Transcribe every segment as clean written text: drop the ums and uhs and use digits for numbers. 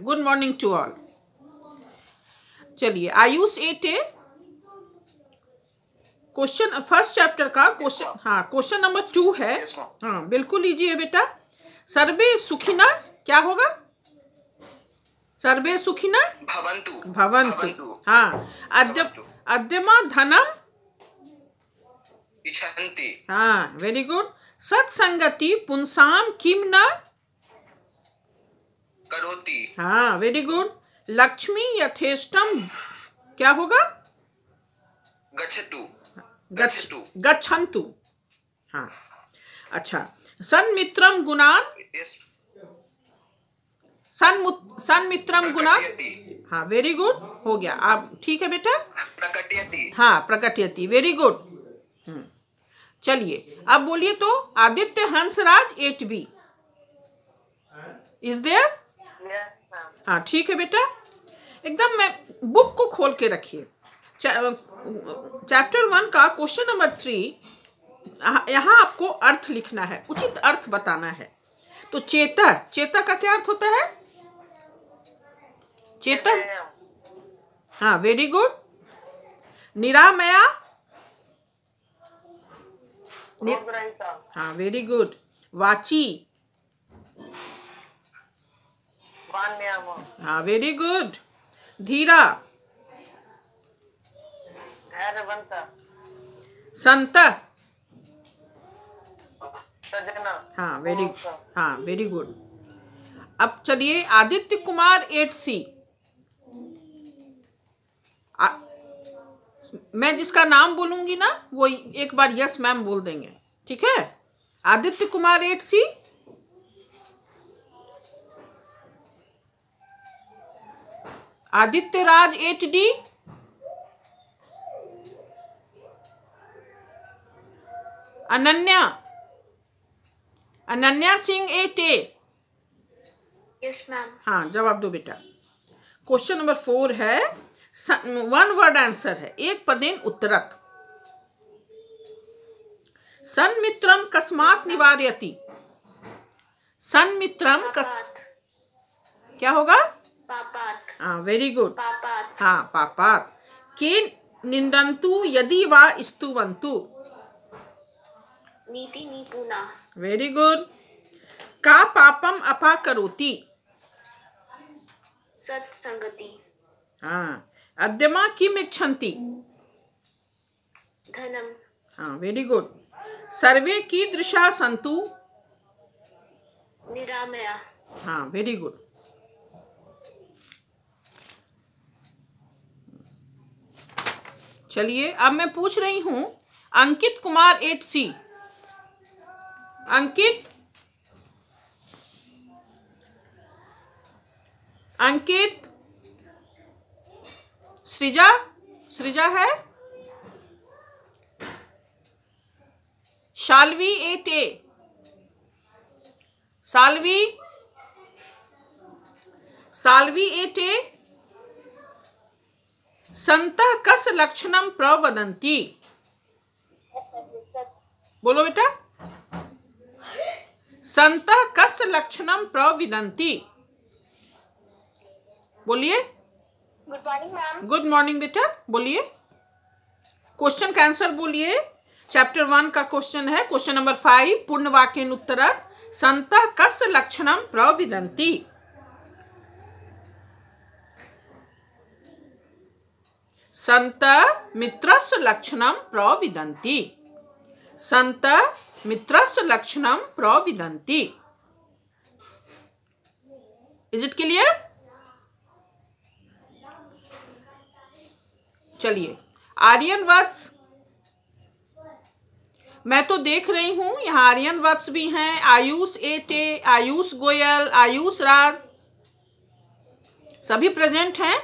Good morning to all. चलिए Ayush 8A question first chapter का question, हाँ क्वेश्चन नंबर 2 है। हाँ बिल्कुल लीजिए बेटा। सर्वे सुखिना क्या होगा? सर्वे सुखिना भवन्तु भवन्तु। हाँ अद्यमा धनम इच्छन्ति। हाँ वेरी गुड। सत्संगति पुंसाम किम न करोति। हाँ वेरी गुड। लक्ष्मी यथेष्टम क्या होगा? गच्छतु। गच्छन्तु। हाँ अच्छा। सन्मित्रम गुणान सन्मित्रम गुणान, हाँ वेरी गुड हो गया। आप ठीक है बेटा। प्रकटयति। हाँ प्रकटयति वेरी गुड। चलिए अब बोलिए तो Aditya Hansraj 8B is there? हाँ ठीक है बेटा। एकदम मैं बुक को खोल के रखिए। चैप्टर 1 का क्वेश्चन नंबर 3। यहाँ आपको अर्थ लिखना है, उचित अर्थ बताना है। तो चेता का क्या अर्थ होता है? चेतन, हाँ वेरी गुड। निरामया, हाँ वेरी गुड। वाची, हाँ वेरी गुड। धीरा, संत, हाँ वेरी गुड। अब चलिए आदित्य कुमार 8C। मैं जिसका नाम बोलूंगी ना वो एक बार यस मैम बोल देंगे, ठीक है? Aditya Kumar 8C, Aditya Raj 8D, Ananya Singh 8A। Yes ma'am. हाँ जवाब दो बेटा। क्वेश्चन नंबर 4 है, 1 वर्ड आंसर है, एक पदेन उत्तरत। सन्मित्रम कस्मात् निवारयति। सन्मित्रम क्या होगा? पापात। हाँ वेरी गुड। पापात। हाँ पापात। के निंदन्तु यदि वा स्तुवन्तु। नीति निपुणा। Very good. का पापम अपाकरोति। सत्संगति। हाँ अद्यमा किम इच्छन्ति। धनम। हाँ वेरी गुड। सर्वे कीदृशा सन्तु। निरामया। हाँ वेरी गुड। चलिए अब मैं पूछ रही हूं अंकित कुमार 8C। अंकित, सृजा है? शाल्वी 8A, साल्वी 8A। संतः कस लक्षणम प्रवदन्ति। बोलो बेटा। संतः कस लक्षणम प्रविदन्ति। बोलिए। Good morning ma'am. Good morning बेटा, बोलिए। क्वेश्चन का आंसर बोलिए। चैप्टर 1 का क्वेश्चन है, क्वेश्चन नंबर 5, पूर्ण वाक्येन उत्तरत्। संतः कस्य लक्षणं प्रविदन्ति। संतः मित्रस्य लक्षणं प्रविदन्ति। संतः मित्रस्य लक्षणं प्रविदन्ति। Is it clear? चलिए आर्यन वत्स, मैं तो देख रही हूं यहाँ आर्यन वत्स भी हैं, आयुष 8A, आयुष गोयल, आयुष राज, सभी प्रेजेंट हैं।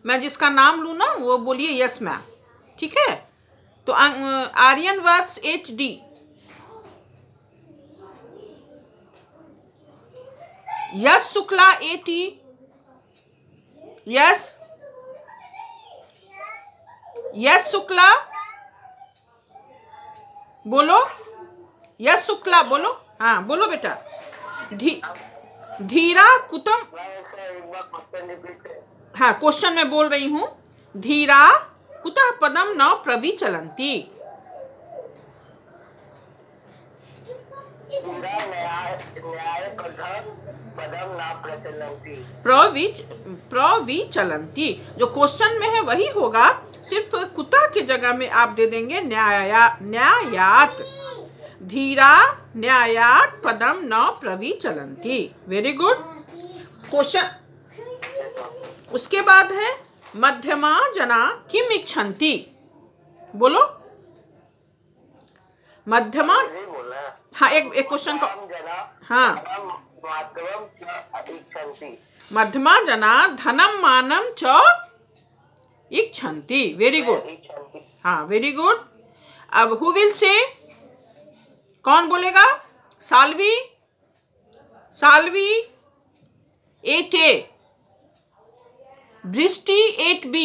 मैं जिसका नाम लूँ ना वो बोलिए यस मैम, ठीक है? तो आर्यन वत्स 8D, यश शुक्ला 8E, यश शुक्ला बोलो, यश शुक्ला बोलो। हाँ बोलो बेटा। धीरा कुतम, हाँ क्वेश्चन मैं बोल रही हूँ। धीरा कुतः पदम न प्रविचलन्ति। प्रविचलन्ति जो क्वेश्चन में है वही होगा, सिर्फ कुतः की जगह में आप दे देंगे न्यायात। धीरा न्यायात पदम न प्रविचलन्ति। Very good question. उसके बाद है मध्यमा जना किम इच्छन्ति। बोलो मध्यमा, हाँ एक क्वेश्चन का, हाँ मध्यमा जना धनम मानम च इच्छन्ति। वेरी गुड, हाँ वेरी गुड। अब हु विल से, कौन बोलेगा? साल्वी, साल्वी 8A, दृष्टि 8B,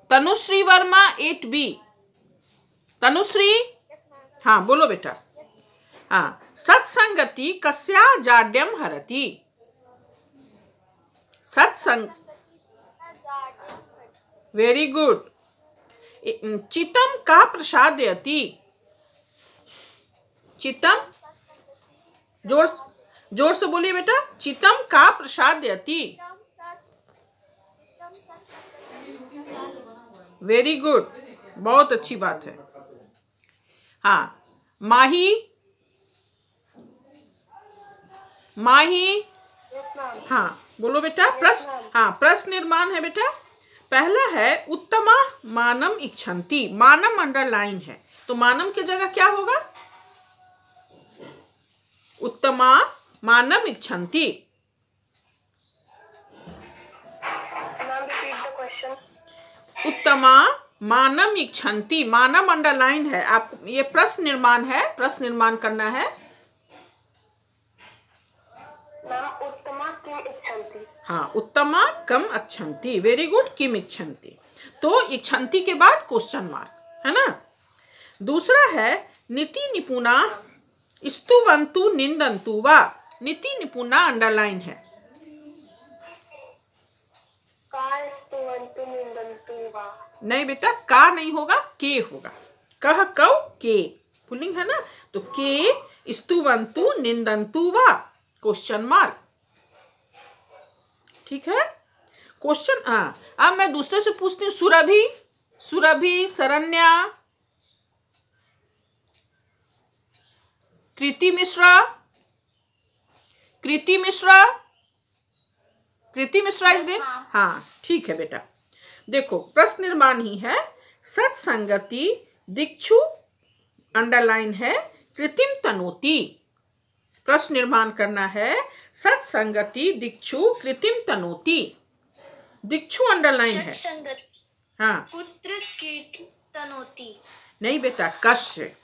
तनुश्री वर्मा 8B। तनुश्री, हाँ बोलो बेटा। हाँ सत्संगति कस्या जाड्यम हरति। सत्संग, वेरी गुड। चितम का प्रसादयति। चितम, जोर से बोलिए बेटा। चितम का प्रसादयति। वेरी गुड, बहुत अच्छी बात है। हाँ माही, माही, हाँ बोलो बेटा। प्रश्न, हाँ प्रश्न निर्माण है बेटा। पहला है उत्तमा मानम इच्छन्ति। मानम अंडरलाइन है तो मानम की जगह क्या होगा? उत्तमा मानम इच्छन्ति। उत्तमा मानम इच्छन्ति, मानम अंडरलाइन है। आप ये प्रश्न निर्माण है, प्रश्न निर्माण करना है। उत्तमा किम इच्छन्ति। हाँ उत्तमा कम इच्छन्ति। वेरी गुड, किम इच्छन्ति। तो इच्छन्ति के बाद क्वेश्चन मार्क है ना। दूसरा है नीति निपुणा स्तुवन्तु निंदन्तु वा। नीति निपुणा अंडरलाइन है। नहीं बेटा, का नहीं होगा, के होगा। कह कौ के पुल्लिंग है ना, तो के स्तुवन्तु निंदन्तु वा क्वेश्चन मार्क। ठीक है क्वेश्चन। हाँ अब मैं दूसरे से पूछती हूँ। सुरभि, सुरभि, शरण्या, कृति मिश्रा, कृति मिश्रा, कृति मिश्रा इज देयर। हाँ ठीक है बेटा। देखो प्रश्न निर्माण ही है। सत्संगति दिक्षु अंडरलाइन है, कृत्रिम तनोति। प्रश्न निर्माण करना है। सत्संगति दिक्षु कृत्रिम तनोति। दिक्षु अंडरलाइन है। हाँ पुत्र कृत्रिम तनोति। नहीं बेटा, कस्य।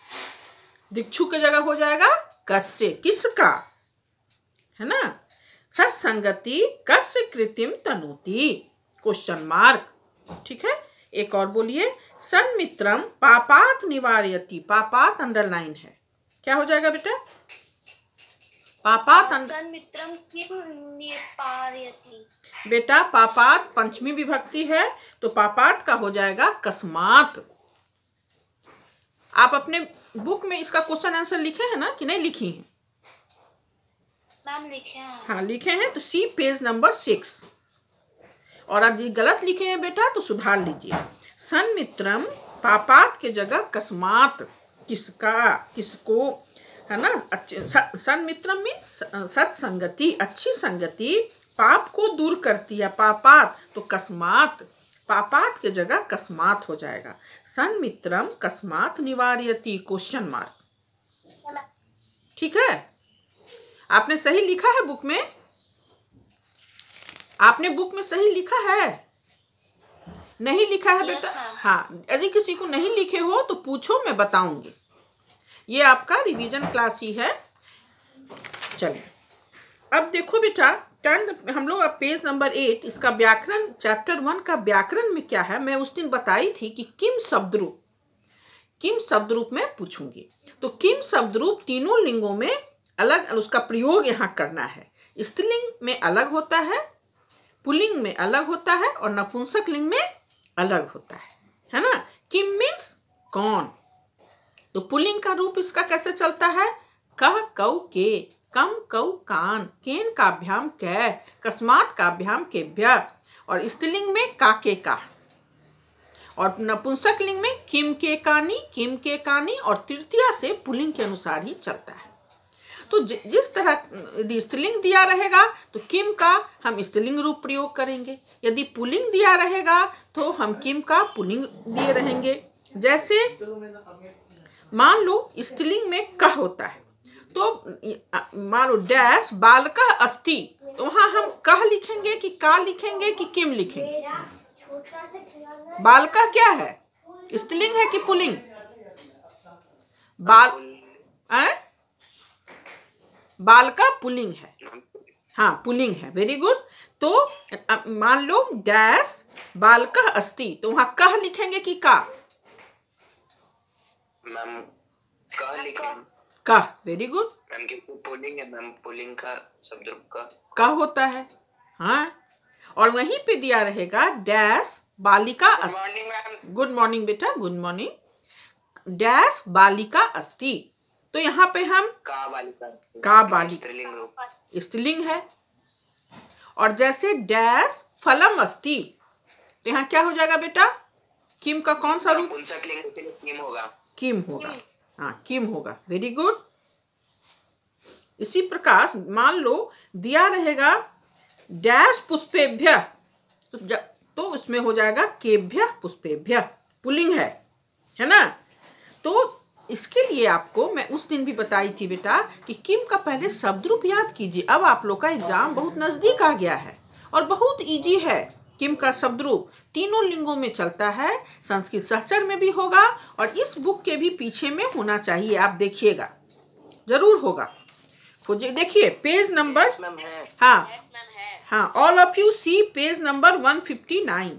दिक्षु की जगह हो जाएगा कस्य, किसका, है ना। सत्संगति कस्य कृत्रिम तनोति क्वेश्चन मार्क। ठीक है एक और बोलिए। सन्मित्रम पापात निवारयति। पापात अंडरलाइन है, क्या हो जाएगा बेटा? पापात सन्मित्रम किम निवारयति। बेटा पापात पंचमी विभक्ति है तो पापात का हो जाएगा कस्मात। आप अपने बुक में इसका क्वेश्चन आंसर लिखे हैं ना कि नहीं लिखी हैं? नाम लिखे हैं। हाँ लिखे हैं तो सी पेज नंबर 6। और यदि गलत लिखे हैं बेटा तो सुधार लीजिए। सन्मित्रम पापात के जगह कस्मात, किसका, किसको, है ना। सन्मित्रम मीन्स सत्संगति, अच्छी संगति पाप को दूर करती है। पापात तो कस्मात, पापात के जगह कस्मात हो जाएगा। सन्मित्रम कस्मात निवारयति क्वेश्चन मार्क। ठीक है आपने सही लिखा है बुक में? आपने बुक में सही लिखा है? नहीं लिखा है बेटा? हाँ यदि किसी को नहीं लिखे हो तो पूछो, मैं बताऊंगी। ये आपका रिवीजन क्लास ही है। चलिए अब देखो बेटा, टर्न हम लोग अब पेज नंबर 8 इसका व्याकरण चैप्टर 1 का व्याकरण में क्या है मैं उस दिन बताई थी कि किम शब्दरूप, किम शब्दरूप में पूछूंगी। तो किम शब्दरूप तीनों लिंगों में अलग उसका प्रयोग यहाँ करना है। स्त्रीलिंग में अलग होता है, पुल्लिंग में अलग होता है और नपुंसक लिंग में अलग होता है ना। किम मीन्स कौन। तो पुल्लिंग का रूप इसका कैसे चलता है? कह कौ के, कम कौ कान, केन काभ्याम कै, कस्मात काभ्याम केभ्य। और स्त्रीलिंग में काके का, और नपुंसक लिंग में किम के कानी और तृतीया से पुल्लिंग के अनुसार ही चलता है। तो जिस तरह यदि स्त्रीलिंग दिया रहेगा तो किम का हम स्त्रीलिंग रूप प्रयोग करेंगे, यदि पुल्लिंग दिया रहेगा तो हम किम का पुल्लिंग दिए रहेंगे। जैसे मान लो स्त्रीलिंग में कह होता है, तो मान लो डैश बालकः अस्ति, तो वहां हम कह लिखेंगे कि का लिखेंगे कि किम लिखेंगे? बालकः क्या है, स्त्रीलिंग है कि पुल्लिंग? बालका पुल्लिंग है, हाँ पुल्लिंग है, वेरी गुड। तो मान लो डैश बालकः अस्ति, तो वहां कह लिखेंगे कि का? मैम कह लिखेंगे। कह, वेरी गुड। मैम क्योंकि पुल्लिंग है मैम, पुल्लिंग का शब्द रूप का होता है, हाँ। और वहीं पे दिया रहेगा डैश बालिका अस्ति। गुड मॉर्निंग बेटा, गुड मॉर्निंग। डैश बालिका अस्ति, तो यहाँ पे हम का बालिका स्त्रीलिंग है। और जैसे डैश फलम अस्ति, तो यहाँ क्या हो जाएगा बेटा? किम का कौन सा रूप? किम होगा। किम होगा, हाँ किम होगा, वेरी गुड। इसी प्रकार मान लो दिया रहेगा डैश पुष्पेभ्य, तो उसमें हो जाएगा केभ्य पुष्पेभ्य, पुल्लिंग है ना। तो इसके लिए आपको मैं उस दिन भी बताई थी बेटा कि किम का पहले शब्द रूप याद कीजिए। अब आप लोग का एग्जाम बहुत नजदीक आ गया है और बहुत इजी है। किम का शब्द रूप तीनों लिंगों में चलता है, संस्कृत सहचर में भी होगा और इस बुक के भी पीछे में होना चाहिए, आप देखिएगा जरूर होगा। देखिए पेज नंबर, हाँ all of you see page number 159।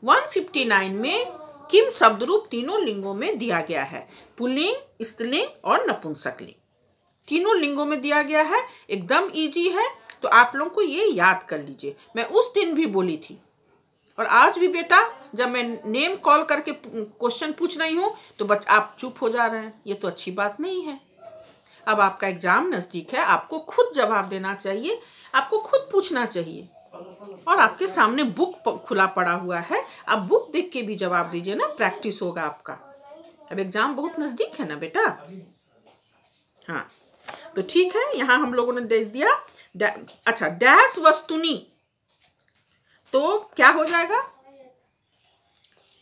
159 में किम शब्द रूप तीनों लिंगों में दिया गया है, पुल्लिंग, स्त्रीलिंग और नपुंसक लिंग, तीनों लिंगों में दिया गया है। एकदम इजी है, तो आप लोगों को ये याद कर लीजिए। मैं उस दिन भी बोली थी और आज भी बेटा जब मैं नेम कॉल करके क्वेश्चन पूछ रही हूँ तो आप चुप हो जा रहे हैं, ये तो अच्छी बात नहीं है। अब आपका एग्जाम नजदीक है, आपको खुद जवाब देना चाहिए, आपको खुद पूछना चाहिए। और आपके सामने बुक खुला पड़ा हुआ है, आप बुक देख के भी जवाब दीजिए ना, प्रैक्टिस होगा आपका। अब एग्जाम बहुत नजदीक है ना बेटा, हाँ तो ठीक है। यहाँ हम लोगों ने दे दिया अच्छा डैश वस्तुनि, तो क्या हो जाएगा?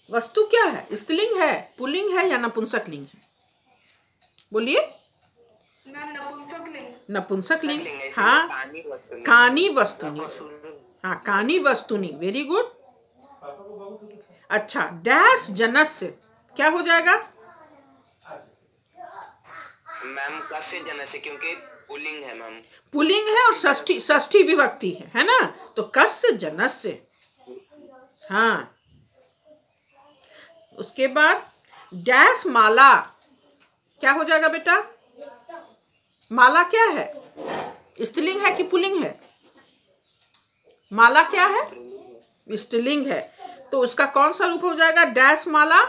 वस्तु क्या है? स्त्रीलिंग है, पुल्लिंग है या नपुंसक लिंग है? बोलिए। नपुंसक लिंग, हाँ कानी वस्तुनि, हाँ कानी वस्तुनि, वेरी गुड। अच्छा डैश जनस्य, क्या हो जाएगा? मैम कस्य जनस्य, क्योंकि पुल्लिंग है मैम, पुल्लिंग है और षष्ठी विभक्ति है ना, तो कस्य जनस्य, हाँ। उसके बाद डैश माला, क्या हो जाएगा बेटा? माला क्या है? स्त्रीलिंग है कि पुल्लिंग है? माला क्या है? स्त्रीलिंग है, तो उसका कौन सा रूप हो जाएगा? डैश माला,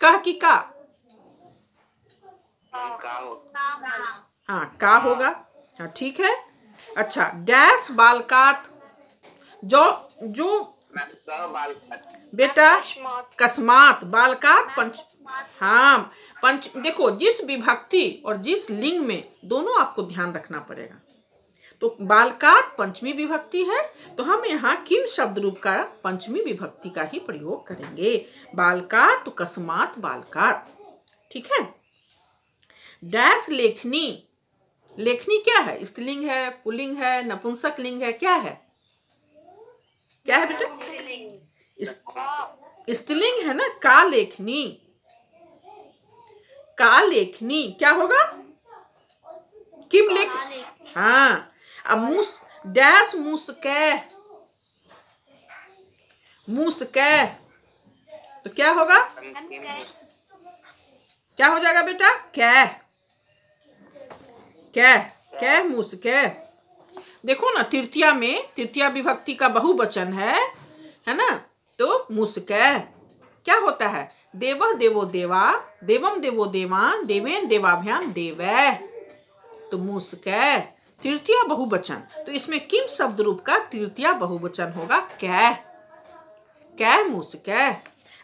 कह की का? हाँ का होगा, हाँ ठीक है। अच्छा डैश बालकात, जो बेटा कस्मात बालकात पंच, हाँ पंच, देखो जिस विभक्ति और जिस लिंग में दोनों आपको ध्यान रखना पड़ेगा। तो बालकात पंचमी विभक्ति है, तो हम यहाँ किम शब्द रूप का पंचमी विभक्ति का ही प्रयोग करेंगे। बालकात तो कस्मात बालकात, ठीक है। डैश लेखनी, लेखनी क्या है? स्त्रीलिंग है, पुल्लिंग है, नपुंसक लिंग है, क्या है? क्या है बेटा? स्त्रीलिंग है ना, का लेखनी, का लेखनी क्या होगा? किम लेख, हाँ। अब मूस डैश मुस्कै, मुस्कै, तो क्या होगा? क्या हो जाएगा बेटा? कै, कै, कै मुस्कै। देखो ना, तृतीया विभक्ति का बहुवचन है ना। तो मुस्कै क्या होता है? देवः देवो देवा, देवम देवो देवा, देवेन देवाभ्याम देवै। तो मुस्कै तृतीया बहुवचन, तो इसमें किम शब्द रूप का तृतीया बहुवचन होगा कै, कै मुस्कै।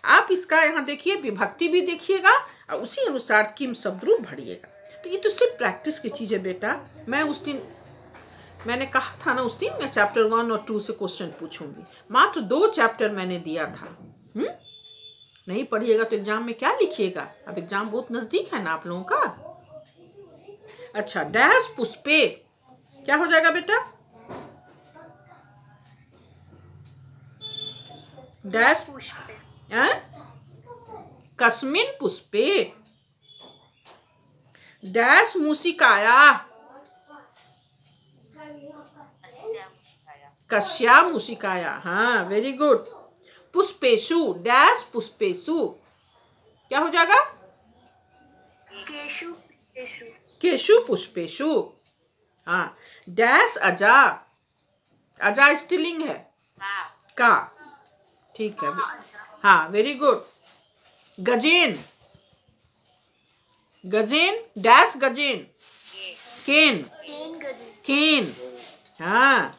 आप इसका यहाँ देखिए, विभक्ति भी देखिएगा और उसी अनुसार किम शब्द रूप भरिएगा। तो ये तो सिर्फ प्रैक्टिस की चीज है बेटा। मैंने कहा था ना उस दिन, मैं चैप्टर 1 और 2 से क्वेश्चन पूछूंगी। मात्र 2 चैप्टर मैंने दिया था। नहीं पढ़िएगा तो एग्जाम में क्या लिखिएगा? अब एग्जाम बहुत नजदीक है ना आप लोगों का। अच्छा, डैश पुष्पे क्या हो जाएगा बेटा? डैश पुष्पे, कस्मिन पुष्पे, डैश मूसिकाया, कस्या मूसिकाया। हाँ, वेरी गुड। पुष्पेशु, डैश पुष्पेशु क्या हो जाएगा? केशु पुष्पेशु, केशु पुष्पेशु। हाँ, डैश अजा, अजा स्त्रीलिंग है का, ठीक है। हाँ, वेरी गुड। गजेन, गजेन, डैश गजेन, केन, केन। हाँ,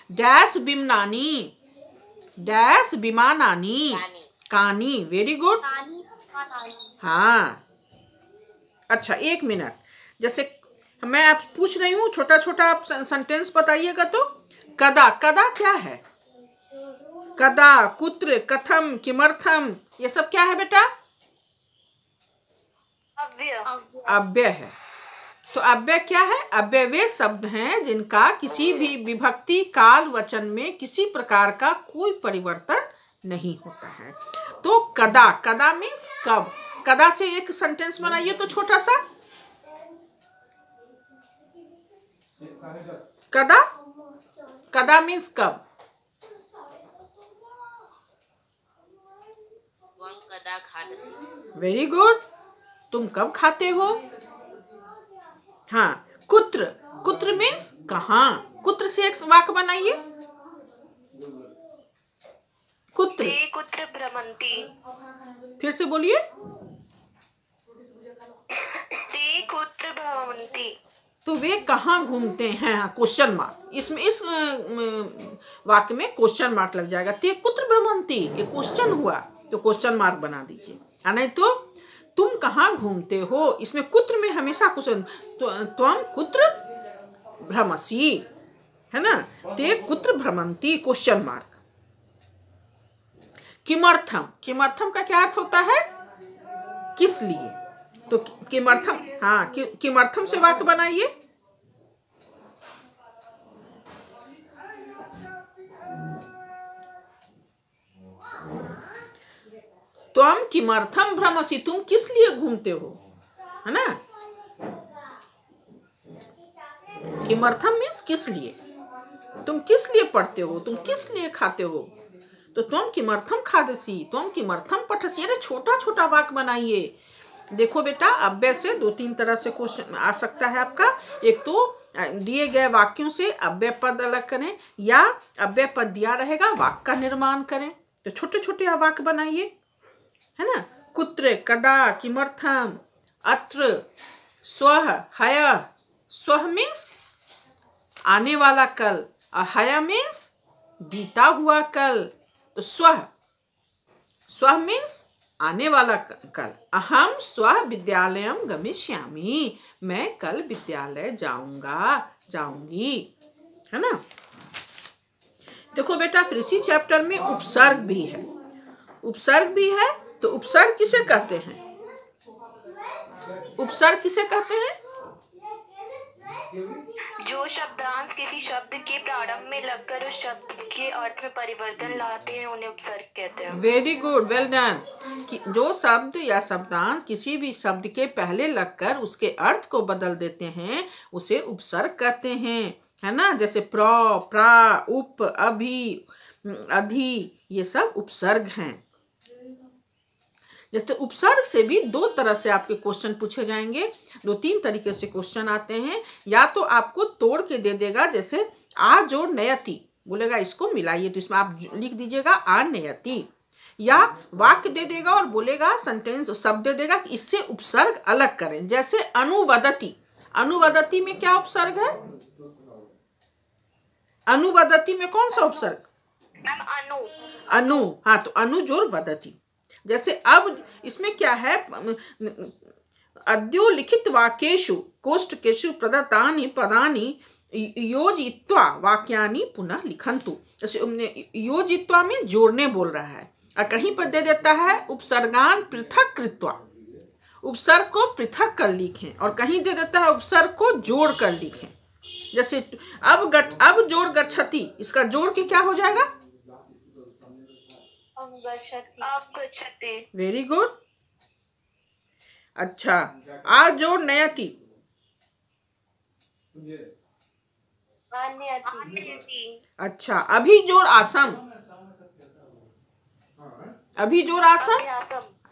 डैश बिमनानी, डैश बिमानानी, कानी। Very good. हाँ, अच्छा 1 मिनट, जैसे मैं आप पूछ रही हूँ, छोटा छोटा आप सेंटेंस बताइएगा। तो कदा, कदा क्या है? कदा, कुत्र, कथम, किमर्थम, ये सब क्या है बेटा? अव्यय है। तो अव्यय क्या है? अव्यय वे शब्द हैं जिनका किसी भी विभक्ति काल वचन में किसी प्रकार का कोई परिवर्तन नहीं होता है। तो कदा, कदा मीन्स कब। कदा से एक सेंटेंस बनाइए तो छोटा सा। कदा, कदा मीन्स कब। वेरी गुड, तुम कब खाते हो। हाँ, कुत्र, कुत्र मीन्स कहाँ। कुत्र से एक वाक्य बनाइए। कुत्र, ते कुत्र भ्रमन्ति, फिर से बोलिए। ते कुत्र भ्रमन्ति, तो वे कहाँ घूमते हैं? क्वेश्चन मार्क, इसमें इस वाक्य में क्वेश्चन मार्क लग जाएगा। ते कुत्र भ्रमन्ति, ये क्वेश्चन हुआ तो क्वेश्चन मार्क बना दीजिए। नहीं तो तुम कहाँ घूमते हो, इसमें कुत्र में हमेशा क्वेश्चन, तो त्वम कुत्र भ्रमसि, है ना। ते कुत्र भ्रमन्ति, क्वेश्चन मार्क। किमर्थम, किमर्थम का क्या अर्थ होता है? किस लिए। तो किमर्थम, हाँ, किमर्थम से वाक्य बनाइए। त्वम किमर्थम भ्रमसि, तुम किस लिए घूमते हो, है ना। किमर्थम मीन्स किस लिए, तुम किस लिए पढ़ते हो, तुम किस लिए खाते हो। तो त्वम किमर्थम खादसी, त्वम किमर्थम पठसी। अरे छोटा छोटा वाक्य बनाइए। देखो बेटा, अव्यय से 2-3 तरह से क्वेश्चन आ सकता है आपका। एक तो दिए गए वाक्यों से अव्यय पद अलग करें, या अव्यय पद दिया रहेगा, वाक्य का निर्माण करें। तो छोटे छोटे वाक्य बनाइए, है ना। कुत्र, कदा, किमर्थम, अत्र, स्वः, हयः। स्वः मीन्स आने वाला कल, हयः मीन्स बीता हुआ कल। तो स्वः, स्वः मीन्स आने वाला कल। अहम स्वः विद्यालयम गमिष्यामि, मैं कल विद्यालय जाऊंगा, जाऊंगी, है ना। देखो बेटा, फिर इसी चैप्टर में उपसर्ग भी है। उपसर्ग भी है, तो उपसर्ग किसे कहते हैं? उपसर्ग किसे कहते हैं? जो शब्दांश किसी शब्द के प्रारंभ में लगकर उस शब्द के अर्थ में परिवर्तन लाते हैं, उन्हें उपसर्ग कहते हैं। Very good, well done. जो शब्द या शब्दांश किसी भी शब्द के पहले लगकर उसके अर्थ को बदल देते हैं, उसे उपसर्ग कहते हैं, है ना। जैसे प्र, प्रा, उप, अभि, अधि, ये सब उपसर्ग हैं। जैसे उपसर्ग से भी दो तरह से आपके क्वेश्चन पूछे जाएंगे, दो तीन तरीके से क्वेश्चन आते हैं। या तो आपको तोड़ के दे देगा, जैसे आ जोड़ नयति बोलेगा इसको मिलाइए, तो इसमें आप लिख दीजिएगा आ नयति। या वाक्य दे देगा और बोलेगा, सेंटेंस शब्द दे देगा कि इससे उपसर्ग अलग करें, जैसे अनुवदति। अनुवदति में क्या उपसर्ग है? अनुवदति में कौन सा उपसर्ग? अनु। अनु, हाँ, तो अनु जोड़ वदति। जैसे अब इसमें क्या है, अद्यो लिखित वाक्येषु कोष्ठकेषु प्रदत्तानि पदानि योजित्वा वाक्यानि पुनः लिखन्तु। जैसे योजित्वा में जोड़ने बोल रहा है, और कहीं पर दे देता है उपसर्गान पृथक कृत्वा, उपसर्ग को पृथक कर लिखें, और कहीं दे देता है उपसर्ग को जोड़ कर लिखें। जैसे अब जोड़ गच्छति, इसका जोड़ के क्या हो जाएगा? Very good. अच्छा, आ जोड़ नयति, अच्छा, अभी जोड़ आसम, अभी जोड़ आसम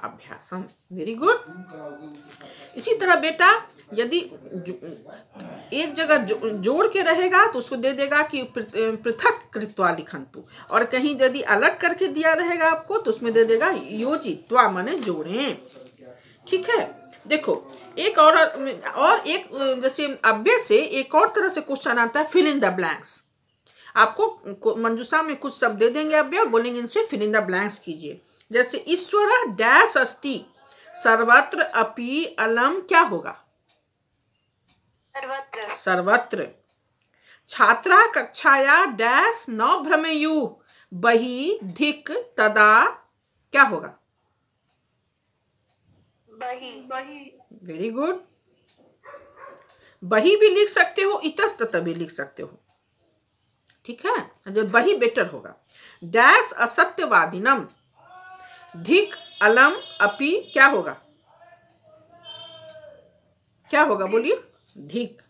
अभ्यासम। Very good. इसी तरह बेटा यदि एक जगह जोड़ के रहेगा तो उसको दे देगा कि पृथक कृत्वा लिखन्तु, और कहीं यदि अलग करके दिया रहेगा आपको तो उसमें दे देगा योजित्वा माने जोड़ें। ठीक है, देखो एक और एक जैसे अव्यय से एक और तरह से क्वेश्चन आता है, फिल इन द ब्लैंक्स। आपको मंजूषा में कुछ शब्द दे देंगे अव्यय और बोलेंगे इनसे फिल इन द ब्लैंक्स कीजिए। जैसे ईश्वर डैश अस्ति सर्वत्र अपि अलम, क्या होगा? सर्वत्र। सर्वत्र। छात्रा कक्षाया डैश न भ्रमेयु बहि धिक तदा, क्या होगा? बही। Very good. बही भी लिख सकते हो, इतस्ततः भी लिख सकते हो। ठीक है, जो बही बेटर होगा। डैश असत्यवादिनम धिक अलम अपि, क्या होगा? क्या होगा बोलिए? धिक।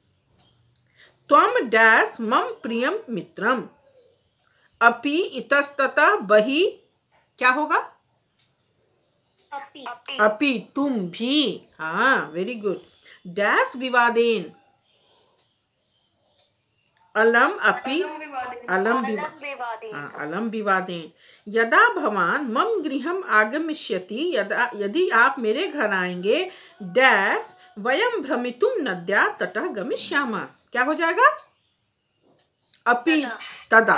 त्वम डैश मम प्रियम मित्रम अपि इतस्ततः बहि, क्या होगा? अपि तुम भी, हाँ वेरी गुड। डैश विवादेन अलम अपि अलम विवादेन, हाँ अलम विवादेन। यदा भवान मम गृहम आगमिष्यति, यदि आप मेरे घर आएंगे, डैश वयम भ्रमितुम नद्या तटः गमिष्यामः, क्या हो जाएगा? अपि तदा,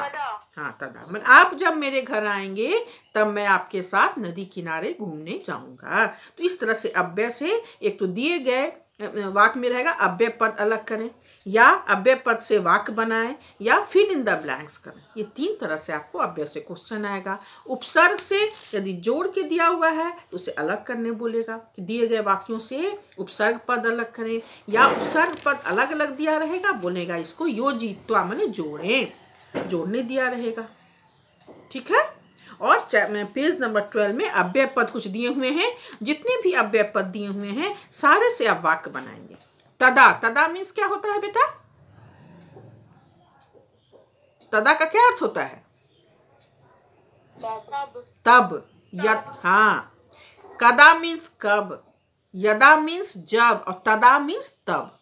हाँ तदा, मतलब आप जब मेरे घर आएंगे तब मैं आपके साथ नदी किनारे घूमने जाऊंगा। तो इस तरह से अव्यय से एक तो दिए गए वाक्य में रहेगा, अव्यय पद अलग करें, या अव्यय पद से वाक्य बनाएं, या फिल इन द ब्लैंक्स करें। ये तीन तरह से आपको अव्यय से क्वेश्चन आएगा। उपसर्ग से यदि जोड़ के दिया हुआ है तो उसे अलग करने बोलेगा कि दिए गए वाक्यों से उपसर्ग पद अलग करें, या उपसर्ग पद अलग अलग दिया रहेगा, बोलेगा इसको योजित्वा माने जोड़ें, जोड़ने दिया रहेगा। ठीक है, और पेज नंबर 12 में अव्यय पद कुछ दिए हुए हैं। जितने भी अव्यय पद दिए हुए हैं सारे से आप वाक्य बनाएंगे। तदा, तदा मीन्स क्या होता है बेटा? तदा का क्या अर्थ होता है? तब। हाँ, कदा मीन्स कब, यदा मीन्स जब, और तदा मीन्स तब।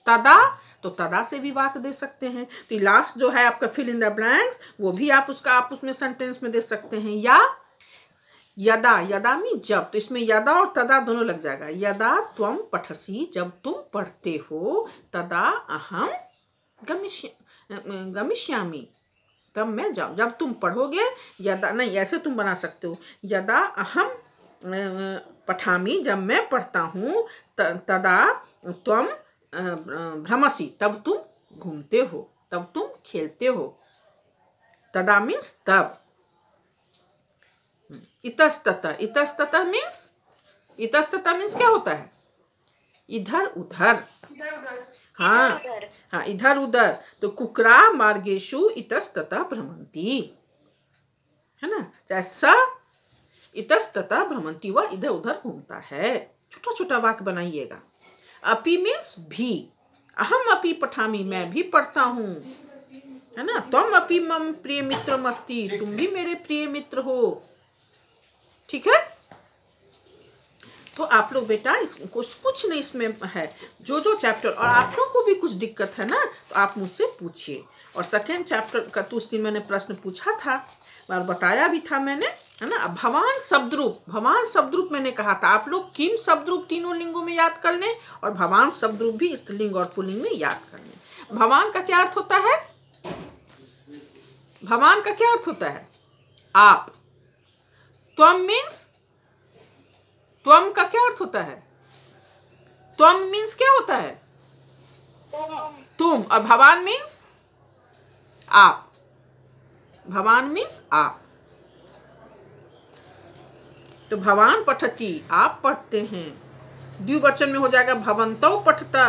तदा, तो तदा से भी वाक्य दे सकते हैं। तो लास्ट जो है आपका फिल इन द ब्लैंक्स, वो भी आप उसमें सेंटेंस में दे सकते हैं। या यदा, यदा मीन जब, तो इसमें यदा और तदा दोनों लग जाएगा। यदा त्वम पठसी, जब तुम पढ़ते हो, तदा अहम गमिष्यामि, तब मैं जाऊँ। जब तुम पढ़ोगे, यदा नहीं, ऐसे तुम बना सकते हो, यदा अहम पठामि, जब मैं पढ़ता हूँ, तदा त्वम भ्रमसि, तब तुम घूमते हो, तब तुम खेलते हो। तदा मीन्स तब। इतस्ततः, इतस्ततः मीन्स क्या होता है? इधर उधर। हाँ हाँ, इधर उधर। तो कुकरा मार्गेषु इतस्ततः भ्रमन्ति, है ना? चाहे स इतस्ततः भ्रमन्ति, वह इधर उधर घूमता है। छोटा छोटा वाक्य बनाइएगा। अपि मीन्स भी, अहम अपि पठामि, मैं भी पढ़ता हूँ, है ना? त्वम अपि मम प्रिय मित्रमस्ति, तुम भी मेरे प्रिय मित्र हो। ठीक है, तो आप लोग बेटा कुछ नहीं इसमें है, जो चैप्टर, और आप लोग को भी कुछ दिक्कत है ना तो आप मुझसे पूछिए। और सेकेंड चैप्टर का तो उस दिन मैंने प्रश्न पूछा था और बताया भी था मैंने, है ना। भवान शब्दरूप मैंने कहा था आप लोग किम शब्दरूप तीनों लिंगों में याद कर लें, और भवान शब्दरूप भी स्त्रीलिंग और पुल्लिंग में याद कर लें। भवान का क्या अर्थ होता है? भवान का क्या अर्थ होता है? आप। त्वम मीन्स, त्वम का क्या अर्थ होता है? त्वम मीन्स क्या होता है? तुम। और भवान मीन्स आप। भवान मीन्स आप। तो भवान पठती, आप पढ़ते हैं। द्विवचन में हो जाएगा भवन्तौ पठता,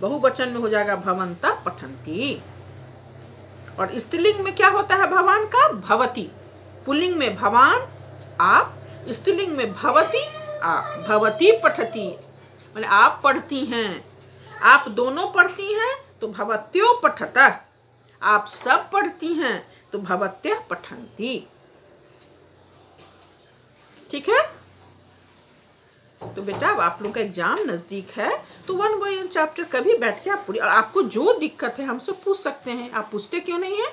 बहुवचन में हो जाएगा भवन्ता पठन्ति। और स्त्रीलिंग में क्या होता है भवान का? भवती। पुल्लिंग में भवान आप, स्त्रीलिंग में भवती आप। भवती पठती माने आप पढ़ती हैं, आप दोनों पढ़ती हैं तो भवत्यो पठता, आप सब पढ़ती हैं तो भवत्यः पठन्ति। ठीक है। तो बेटा अब आप लोग का एग्जाम नजदीक है तो 1 बाय 1 चैप्टर कभी बैठ के आप पूरी, और आपको जो दिक्कत है हमसे पूछ सकते हैं। आप पूछते क्यों नहीं है?